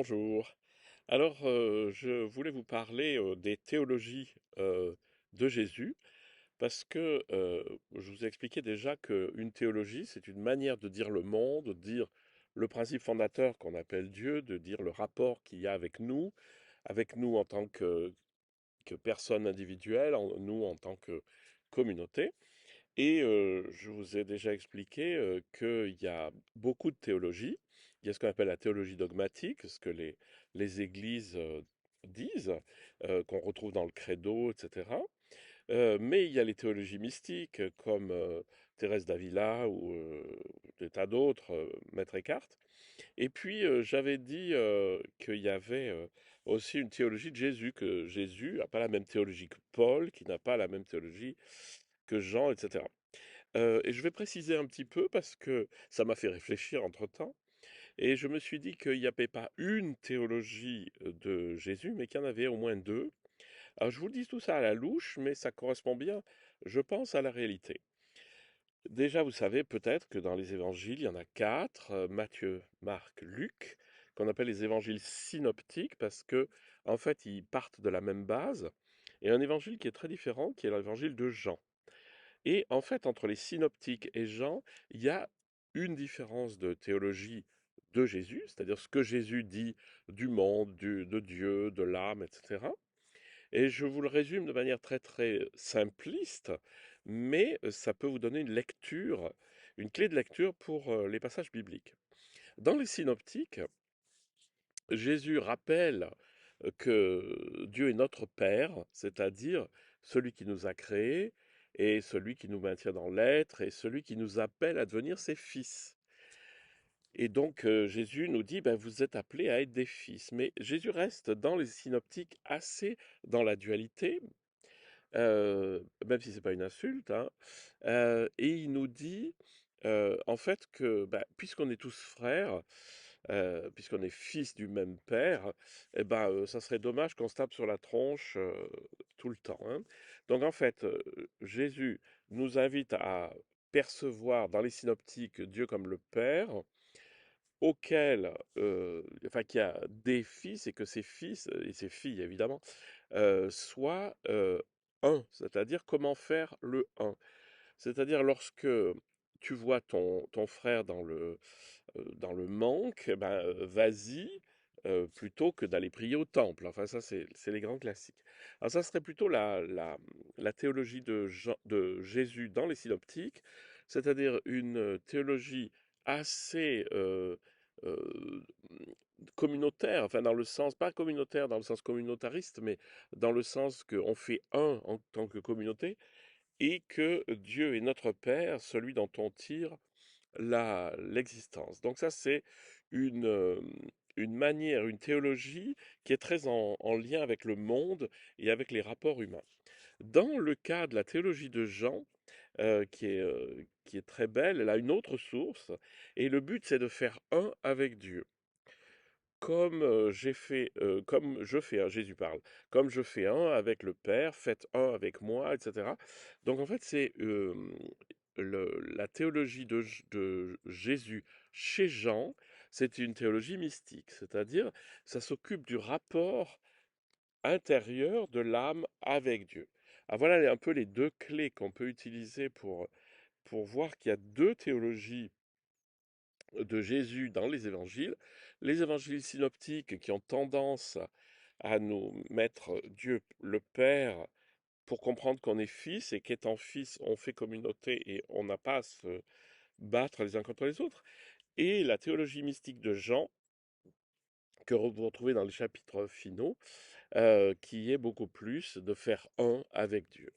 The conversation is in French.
Bonjour. Alors, je voulais vous parler des théologies de Jésus, parce que je vous ai expliqué déjà qu'une théologie, c'est une manière de dire le monde, de dire le principe fondateur qu'on appelle Dieu, de dire le rapport qu'il y a avec nous en tant que personne individuelle, nous en tant que communauté. Et je vous ai déjà expliqué qu'il y a beaucoup de théologies. Il y a ce qu'on appelle la théologie dogmatique, ce que les églises disent, qu'on retrouve dans le credo, etc. Mais il y a les théologies mystiques, comme Thérèse d'Avila ou des tas d'autres, Maître Eckhart. Et puis j'avais dit qu'il y avait aussi une théologie de Jésus, que Jésus n'a pas la même théologie que Paul, qui n'a pas la même théologie que Jean, etc. Et je vais préciser un petit peu parce que ça m'a fait réfléchir entre-temps et je me suis dit qu'il n'y avait pas une théologie, de Jésus, mais qu'il y en avait au moins 2. Alors je vous dis tout ça à la louche, mais ça correspond bien, je pense, à la réalité. Déjà, vous savez peut-être que dans les évangiles, il y en a 4, Matthieu, Marc, Luc, qu'on appelle les évangiles synoptiques parce que en fait, ils partent de la même base et un évangile qui est très différent, qui est l'évangile de Jean. Et en fait, entre les synoptiques et Jean, il y a une différence de théologie de Jésus, c'est-à-dire ce que Jésus dit du monde, de Dieu, de l'âme, etc. Et je vous le résume de manière très très simpliste, mais ça peut vous donner une lecture, une clé de lecture pour les passages bibliques. Dans les synoptiques, Jésus rappelle que Dieu est notre Père, c'est-à-dire celui qui nous a créés et celui qui nous maintient dans l'être et celui qui nous appelle à devenir ses fils. Et donc Jésus nous dit, ben, vous êtes appelés à être des fils. Mais Jésus reste dans les synoptiques assez dans la dualité, même si c'est pas une insulte, hein, et il nous dit, en fait que, bah, puisqu'on est tous frères, puisqu'on est fils du même père, et ben, ça serait dommage qu'on se tape sur la tronche, tout le temps, hein. Donc en fait, Jésus nous invite à percevoir dans les synoptiques Dieu comme le Père, auquel, enfin qui a des fils et que ses fils, et ses filles évidemment, soient, un. C'est-à-dire comment faire le un. C'est-à-dire lorsque tu vois ton frère dans le manque, eh ben, vas-y, plutôt que d'aller prier au temple. Enfin ça c'est les grands classiques. Alors ça serait plutôt la théologie de Jésus dans les synoptiques, c'est-à-dire une théologie assez heu, communautaire, enfin dans le sens, pas communautaire dans le sens communautariste, mais dans le sens qu'on fait un en tant que communauté et que Dieu est notre Père, celui dont on tire l'existence. Donc ça, c'est une, une manière, une théologie qui est très en lien avec le monde et avec les rapports humains. Dans le cas de la théologie de Jean, qui est très belle, elle a une autre source, et le but c'est de faire un avec Dieu. Comme comme je fais un, Jésus parle, comme je fais un avec le Père, faites un avec moi, etc. Donc en fait, c'est la théologie de Jésus chez Jean, c'est une théologie mystique, c'est-à-dire ça s'occupe du rapport intérieur de l'âme avec Dieu. Ah, voilà un peu les deux clés qu'on peut utiliser pour voir qu'il y a deux théologies de Jésus dans les évangiles synoptiques qui ont tendance à nous mettre Dieu le Père pour comprendre qu'on est fils et qu'étant fils, on fait communauté et on n'a pas à se battre les uns contre les autres. Et la théologie mystique de Jean, que vous retrouvez dans les chapitres finaux, qui est beaucoup plus de faire un avec Dieu.